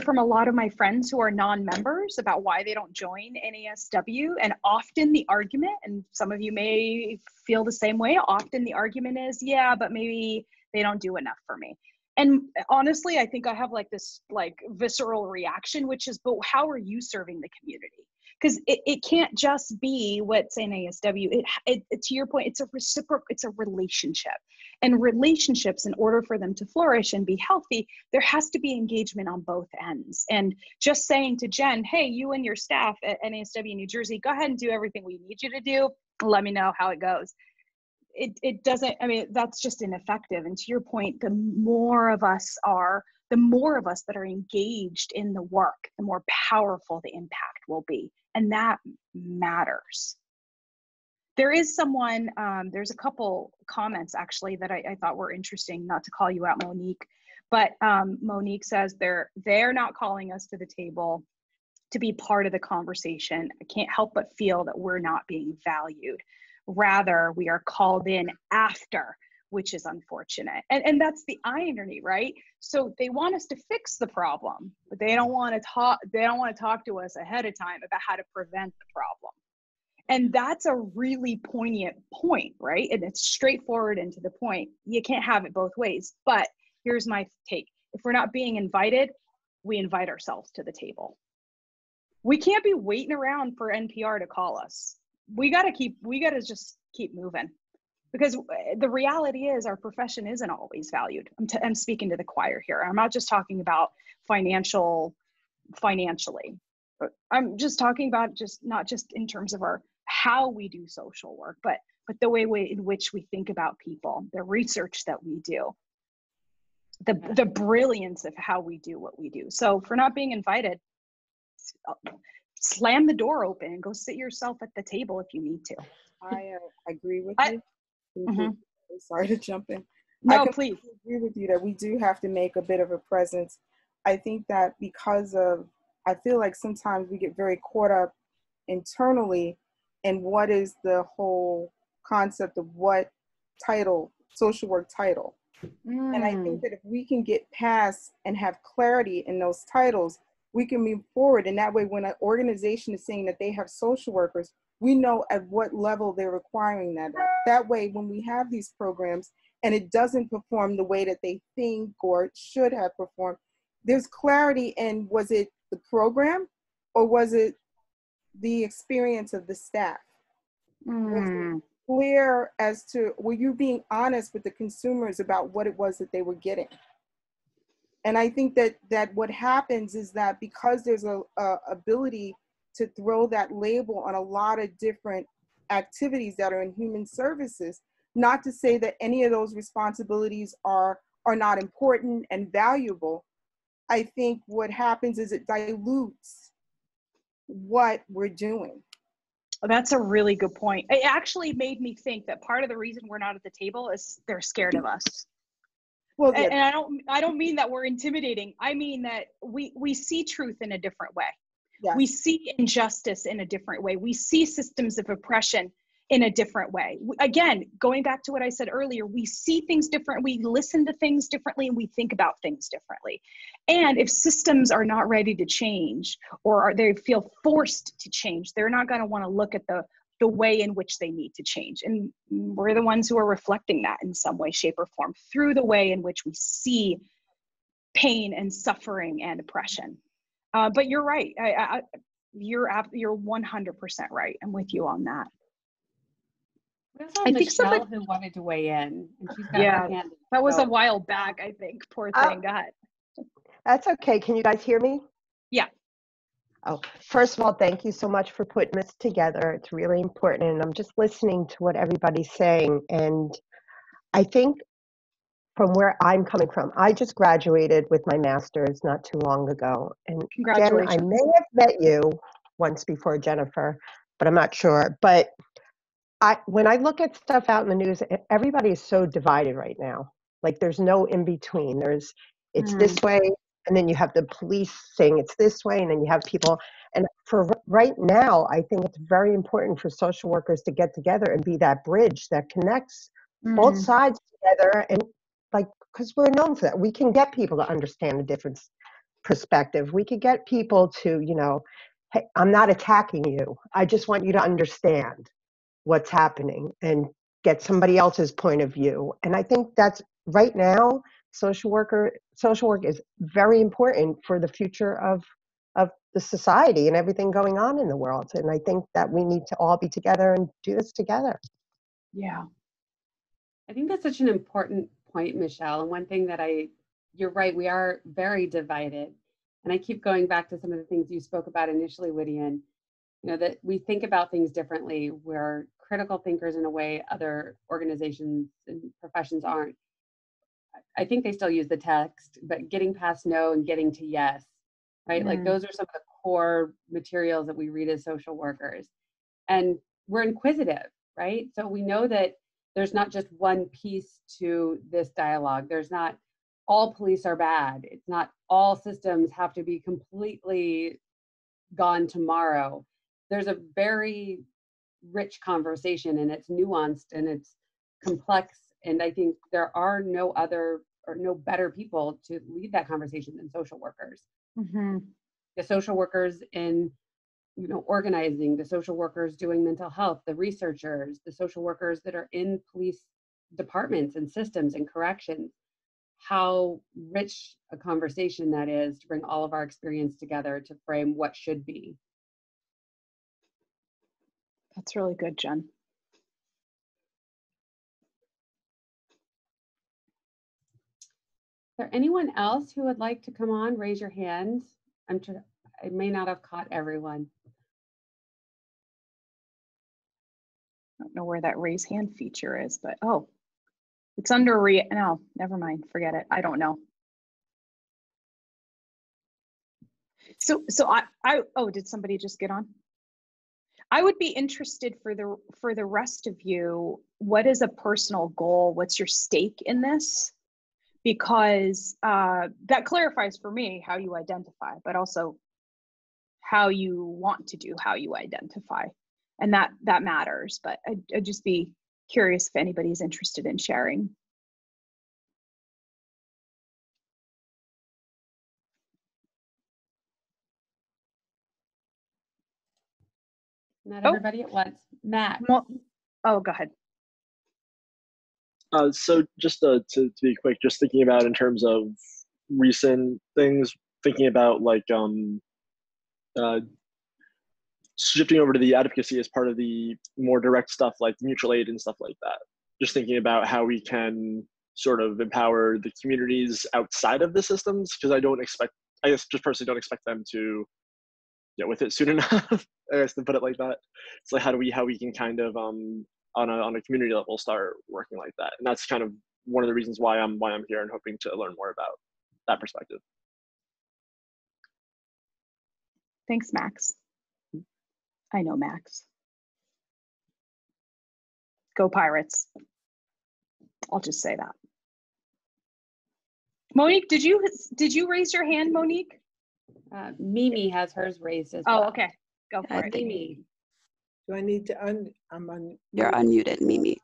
from a lot of my friends who are non-members about why they don't join NASW, and often the argument, and some of you may feel the same way, often the argument is, yeah, but maybe they don't do enough for me. And honestly, I think I have like this like visceral reaction, which is, but how are you serving the community? Because it can't just be what's NASW. To your point, it's a reciprocal, it's a relationship. And relationships, in order for them to flourish and be healthy, there has to be engagement on both ends. And just saying to Jen, hey, you and your staff at NASW New Jersey, go ahead and do everything we need you to do. Let me know how it goes. It doesn't, I mean, that's just ineffective. And to your point, the more of us that are engaged in the work, the more powerful the impact will be. And that matters. There is someone, there's a couple comments actually that I thought were interesting, not to call you out, Monique, but Monique says they're not calling us to the table to be part of the conversation. I can't help but feel that we're not being valued. Rather, we are called in after which is unfortunate. And that's the irony, right? So they want us to fix the problem, but they don't want to talk to us ahead of time about how to prevent the problem. And that's a really poignant point, right? And it's straightforward and to the point. You can't have it both ways. But here's my take. If we're not being invited, we invite ourselves to the table. We can't be waiting around for NPR to call us. We gotta just keep moving. Because the reality is our profession isn't always valued. I'm speaking to the choir here. I'm not just talking about financially. I'm just talking about not just in terms of how we do social work, but the way in which we think about people, the research that we do, the brilliance of how we do what we do. So for not being invited, slam the door open and go sit yourself at the table if you need to. I agree with you. Mhm. Sorry to jump in. No, please. Agree with you that we do have to make a bit of a presence. I think that I feel like sometimes we get very caught up internally in what is the whole concept of what title, social work title. And I think that if we can get past and have clarity in those titles, we can move forward. And that way, when an organization is saying that they have social workers, we know at what level they're requiring that. That way, when we have these programs and it doesn't perform the way that they think or should have performed, there's clarity in, was it the program or was it the experience of the staff? Was it clear as to, were you being honest with the consumers about what it was that they were getting? And I think that what happens is that because there's a ability to throw that label on a lot of different activities that are in human services, not to say that any of those responsibilities are not important and valuable. I think what happens is it dilutes what we're doing. That's a really good point. It actually made me think that part of the reason we're not at the table is they're scared of us. Well, yeah. And I don't mean that we're intimidating. I mean that we see truth in a different way. Yes. We see injustice in a different way. We see systems of oppression in a different way. Again, going back to what I said earlier, we see things different. We listen to things differently and we think about things differently. And if systems are not ready to change or they feel forced to change, they're not going to want to look at the way in which they need to change. And we're the ones who are reflecting that in some way, shape, or form through the way in which we see pain and suffering and oppression. But you're right. You're 100% right. I'm with you on that. We also have Michelle who wanted to weigh in, and she's got her hand. That was a while back, I think. Poor thing. Go ahead. That's okay. Can you guys hear me? Yeah. Oh, first of all, thank you so much for putting this together. It's really important. And I'm just listening to what everybody's saying. And I think from where I'm coming from, I just graduated with my master's not too long ago. And Jen, I may have met you once before, Jennifer, but I'm not sure. But when I look at stuff out in the news, everybody is so divided right now. Like there's no in between. It's this way, and then you have the police saying it's this way, and then you have people. And for right now, I think it's very important for social workers to get together and be that bridge that connects both sides together. And like, because we're known for that, we can get people to understand a different perspective. We could get people to, hey, I'm not attacking you. I just want you to understand what's happening and get somebody else's point of view. And I think that's right now, social work is very important for the future of the society and everything going on in the world. And I think that we need to all be together and do this together. Yeah. I think that's such an important point, Michelle. And one thing that you're right, we are very divided. And I keep going back to some of the things you spoke about initially, Whittian, that we think about things differently. We're critical thinkers in a way other organizations and professions aren't. I think they still use the text, but getting past no and getting to yes, right? Like those are some of the core materials that we read as social workers. And we're inquisitive, right? So we know that there's not just one piece to this dialogue. There's not all police are bad. It's not all systems have to be completely gone tomorrow. There's a very rich conversation and it's nuanced and it's complex And I think there are no other or no better people to lead that conversation than social workers. Mm-hmm. The social workers in, you know, organizing, the social workers doing mental health, the researchers, the social workers that are in police departments and systems and corrections. How rich a conversation that is to bring all of our experience together to frame what should be. That's really good, Jen. Is there anyone else who would like to come on? Raise your hand. I may not have caught everyone. I don't know where that raise hand feature is, but oh, it's under no, never mind, forget it. I don't know. So oh, did somebody just get on? I would be interested for the rest of you, what is a personal goal? What's your stake in this? Because that clarifies for me how you identify, but also how you want to do how you identify. And that matters, but I'd just be curious if anybody's interested in sharing. Not everybody at once. Matt. Oh, go ahead. So just to be quick, just thinking about in terms of recent things, thinking about like shifting over to the advocacy as part of the more direct stuff like mutual aid and stuff like that. Just thinking about how we can sort of empower the communities outside of the systems, because I guess just personally don't expect them to get with it soon enough. I guess to put it like that. It's like how we can kind of on a community level start working like that. And that's kind of one of the reasons why I'm here and hoping to learn more about that perspective. Thanks, Max. I know Max. Go Pirates. I'll just say that. Monique, did you raise your hand, Monique? Mimi has hers raised as well. Oh, okay. Go for it. Mimi. Do I need to I'm on. You're unmuted, Mimi.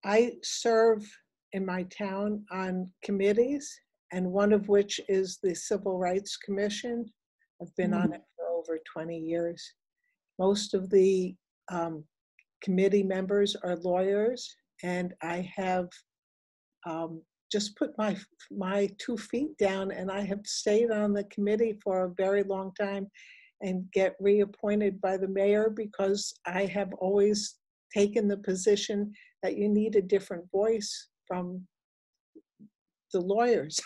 I serve in my town on committees, and one of which is the Civil Rights Commission. I've been on it for over 20 years. Most of the committee members are lawyers, and I have just put my 2 feet down, and I have stayed on the committee for a very long time and get reappointed by the mayor because I have always taken the position that you need a different voice from the lawyers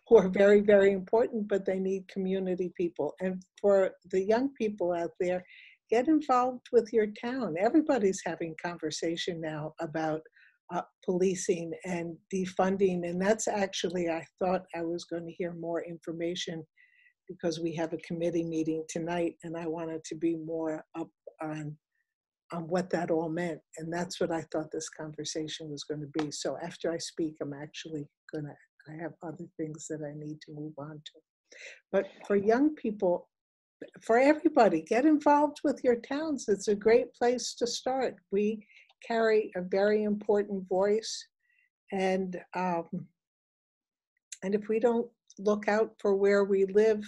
who are very, very important, but they need community people. And for the young people out there, get involved with your town. Everybody's having conversation now about policing and defunding. And that's actually, I thought I was going to hear more information because we have a committee meeting tonight, and I wanted to be more up on what that all meant. And that's what I thought this conversation was going to be. So after I speak, I'm actually I have other things that I need to move on to. But for young people, for everybody, get involved with your towns. It's a great place to start. We carry a very important voice, and if we don't look out for where we live,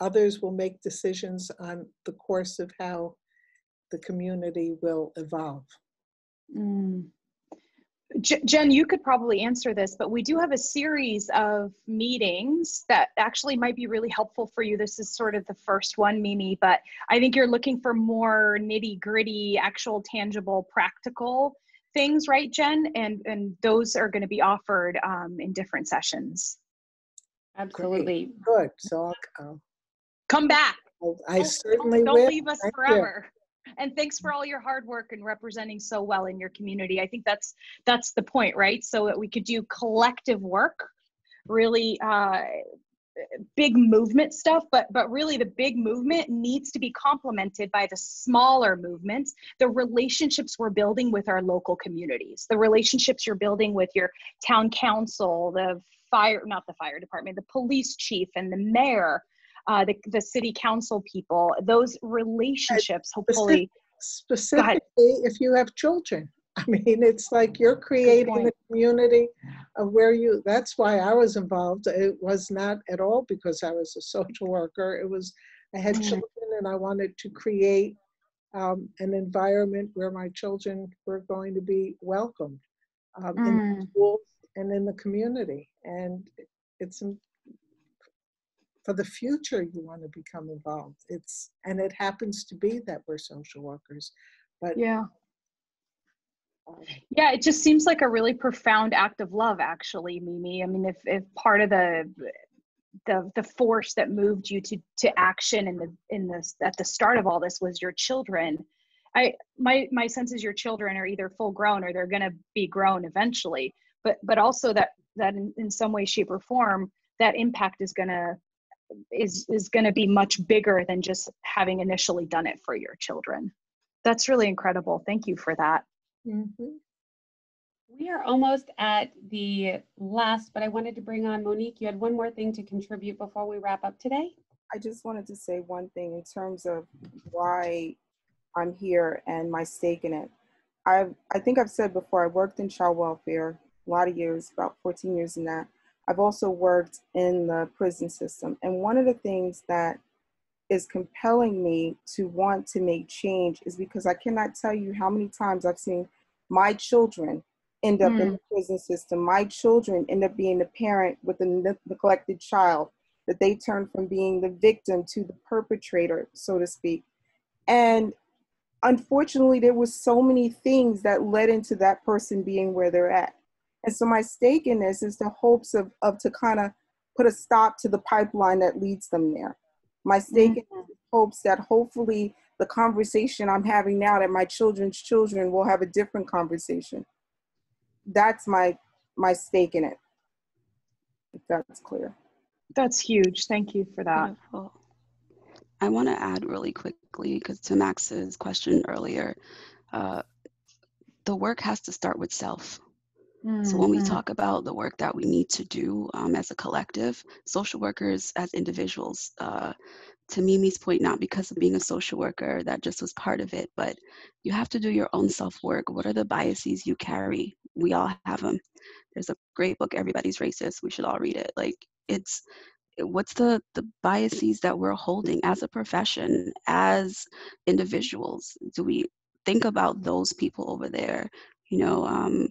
others will make decisions on the course of how the community will evolve. Jen, you could probably answer this, but we do have a series of meetings that actually might be really helpful for you. This is sort of the first one, Mimi, but I think you're looking for more nitty-gritty, actual, tangible, practical things, right, Jen? And those are going to be offered in different sessions. Absolutely. Good. So I'll come back. I certainly will. Don't leave us Thank forever. You. And thanks for all your hard work and representing so well in your community. I think that's the point, right? So that we could do collective work, really big movement stuff, but really the big movement needs to be complemented by the smaller movements, the relationships we're building with our local communities, the relationships you're building with your town council, not the fire department, the police chief and the mayor, the city council people. Those relationships hopefully specifically if you have children. I mean, it's like you're creating a community of where you, that's why I was involved. It was not at all because I was a social worker. It was, I had children and I wanted to create an environment where my children were going to be welcomed in the schools and in the community. And it's for the future, you want to become involved. And it happens to be that we're social workers, but yeah, it just seems like a really profound act of love, actually, Mimi. I mean, if part of the force that moved you to action in this at the start of all this was your children, my sense is your children are either full grown or they're going to be grown eventually, but also that in some way, shape, or form, that impact is going to be much bigger than just having initially done it for your children. That's really incredible. Thank you for that. We are almost at the last, but I wanted to bring on Monique. You had one more thing to contribute before we wrap up today? I just wanted to say one thing in terms of why I'm here and my stake in it. I think I've said before, I worked in child welfare a lot of years, about 14 years in that. I've also worked in the prison system. And one of the things that is compelling me to want to make change is because I cannot tell you how many times I've seen my children end up in the prison system. My children end up being the parent with a neglected child, that they turn from being the victim to the perpetrator, so to speak. And unfortunately, there was so many things that led into that person being where they're at. And so my stake in this is the hopes of to kind of put a stop to the pipeline that leads them there. My stake in this is hopes that hopefully the conversation I'm having now, that my children's children will have a different conversation. That's my stake in it, if that's clear. That's huge. Thank you for that. Beautiful. I want to add really quickly, because to Max's question earlier, the work has to start with self. So when we talk about the work that we need to do as a collective, social workers as individuals, to Mimi's point, not because of being a social worker, that just was part of it, but you have to do your own self-work. What are the biases you carry? We all have them. There's a great book, Everybody's Racist. We should all read it. Like, what's the biases that we're holding as a profession, as individuals? Do we think about those people over there? You know,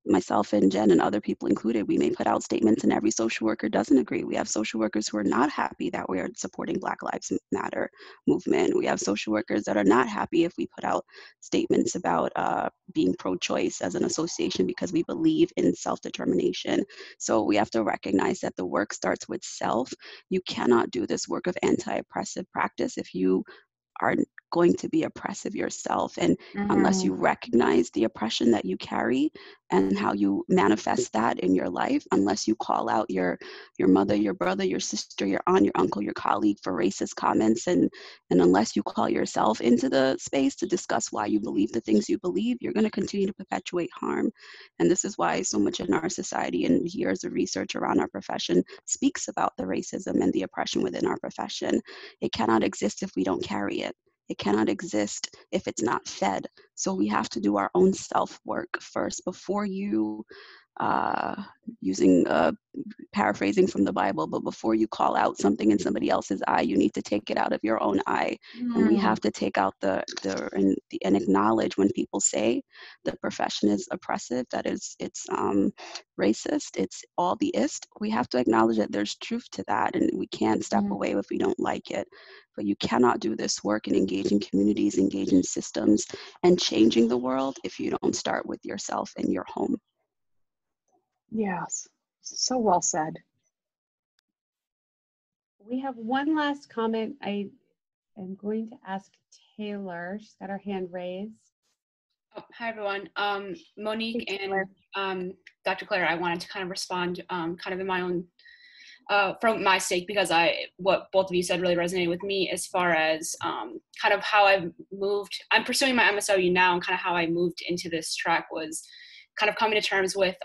myself and Jen and other people included, we may put out statements and every social worker doesn't agree. We have social workers who are not happy that we are supporting Black Lives Matter movement. We have social workers that are not happy if we put out statements about being pro-choice as an association because we believe in self-determination. So we have to recognize that the work starts with self. You cannot do this work of anti-oppressive practice if you are going to be oppressive yourself, and unless you recognize the oppression that you carry and how you manifest that in your life, unless you call out your mother, your brother, your sister, your aunt, your uncle, your colleague for racist comments, and unless you call yourself into the space to discuss why you believe the things you believe, you're going to continue to perpetuate harm. And this is why so much in our society and years of research around our profession speaks about the racism and the oppression within our profession. It cannot exist if we don't carry it. It cannot exist if it's not fed. So we have to do our own self-work first before you, paraphrasing from the Bible, but before you call out something in somebody else's eye, you need to take it out of your own eye. And we have to take out and acknowledge when people say the profession is oppressive, that it's racist, it's all the ist. We have to acknowledge that there's truth to that, and we can't step away if we don't like it. But you cannot do this work and engage in communities, engage in systems, and changing the world if you don't start with yourself and your home. Yes, so well said. We have one last comment. I am going to ask Taylor. She's got her hand raised. Oh, hi, everyone. Monique and Dr. Claire, I wanted to kind of respond kind of in my own, from my stake, because what both of you said really resonated with me as far as kind of how I've moved. I'm pursuing my MSW now, and kind of how I moved into this track was kind of coming to terms with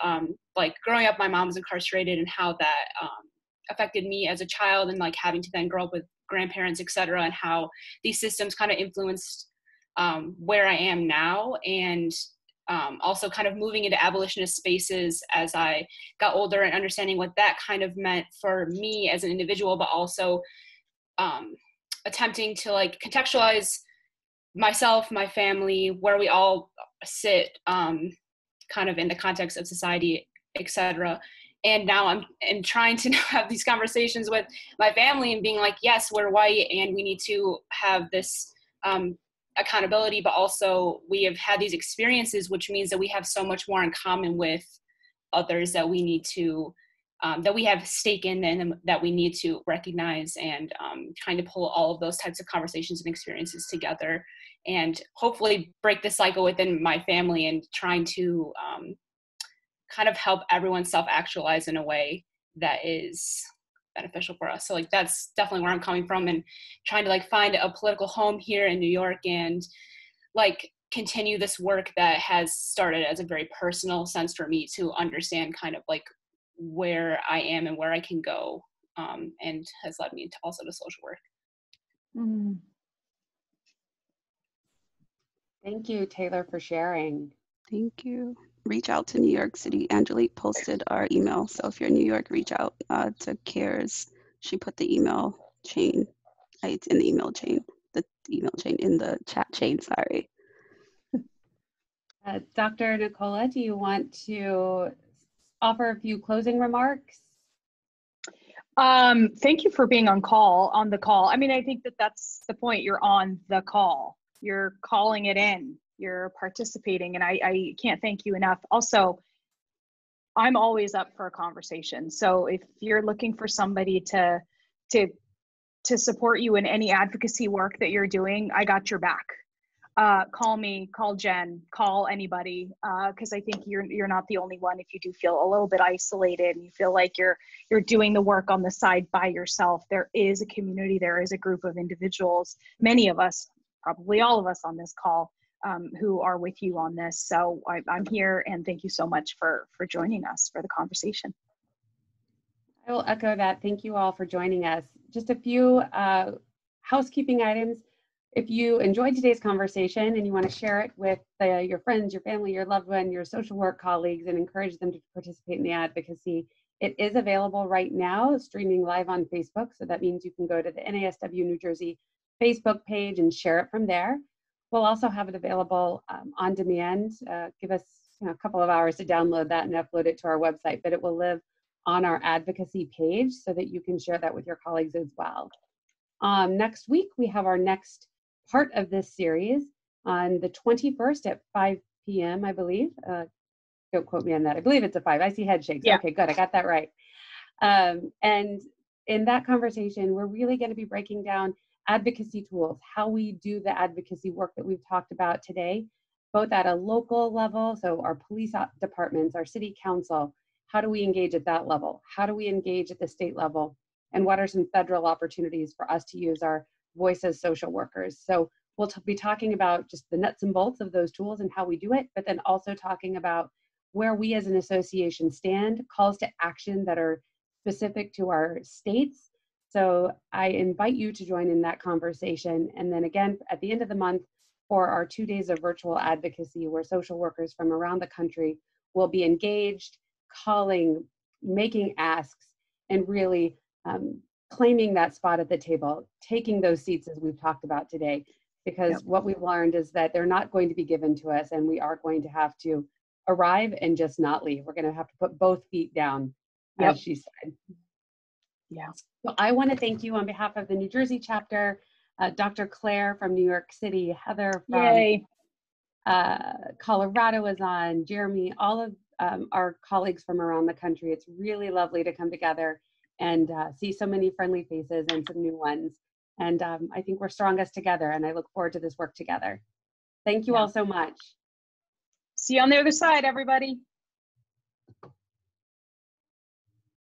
like growing up, my mom was incarcerated, and how that affected me as a child, and like having to then grow up with grandparents, et cetera, and how these systems kind of influenced where I am now, and also kind of moving into abolitionist spaces as I got older and understanding what that kind of meant for me as an individual, but also attempting to like contextualize myself, my family, where we all sit kind of in the context of society, etc. And now I'm trying to have these conversations with my family and being like, yes, we're white and we need to have this accountability, but also we have had these experiences, which means that we have so much more in common with others that we need to, that we have stake in and that we need to recognize, and trying to pull all of those types of conversations and experiences together and hopefully break the cycle within my family, and trying to kind of help everyone self-actualize in a way that is beneficial for us. So like that's definitely where I'm coming from, and trying to like find a political home here in New York and like continue this work that has started as a very personal sense for me to understand kind of like where I am and where I can go, and has led me to also to social work. Thank you, Taylor, for sharing. Thank you. Reach out to New York City. Angelique posted our email. So if you're in New York, reach out to CARES. She put the email chain. It's in the email chain. The email chain in the chat chain, sorry. Dr. Nicola, do you want to offer a few closing remarks? Thank you for being on the call. I mean, I think that that's the point. You're on the call. You're calling it in. You're participating, and I can't thank you enough. Also, I'm always up for a conversation. So if you're looking for somebody to support you in any advocacy work that you're doing, I got your back. Call me, call Jen, call anybody, because I think you're not the only one. If you do feel a little bit isolated and you feel like you're doing the work on the side by yourself, there is a community, there is a group of individuals, many of us, probably all of us on this call, who are with you on this. So I'm here, and thank you so much for joining us for the conversation. I will echo that. Thank you all for joining us. Just a few housekeeping items. If you enjoyed today's conversation and you want to share it with your friends, your family, your loved one, your social work colleagues, and encourage them to participate in the advocacy, it is available right now, streaming live on Facebook. So that means you can go to the NASW New Jersey Facebook page and share it from there. We'll also have it available on demand. Give us a couple of hours to download that and upload it to our website, but it will live on our advocacy page so that you can share that with your colleagues as well. Next week, we have our next part of this series on the 21st at 5 p.m., I believe. Don't quote me on that. I believe it's a 5. I see head shakes. Yeah. Okay, good. I got that right. And in that conversation, we're really going to be breaking down advocacy tools, how we do the advocacy work that we've talked about today, both at a local level, so our police departments, our city council, how do we engage at that level? How do we engage at the state level? And what are some federal opportunities for us to use our voice as social workers? So we'll be talking about just the nuts and bolts of those tools and how we do it, but then also talking about where we as an association stand, calls to action that are specific to our states. So I invite you to join in that conversation. And then again, at the end of the month, for our 2 days of virtual advocacy, where social workers from around the country will be engaged, calling, making asks, and really claiming that spot at the table, taking those seats as we've talked about today, because what we've learned is that they're not going to be given to us, and we are going to have to arrive and just not leave. We're going to have to put both feet down, as she said. Yeah. So I want to thank you on behalf of the New Jersey chapter, Dr. Claire from New York City, Heather from Colorado is on, Jeremy, all of our colleagues from around the country. It's really lovely to come together and see so many friendly faces and some new ones. And I think we're strongest together, and I look forward to this work together. Thank you all so much. See you on the other side, everybody.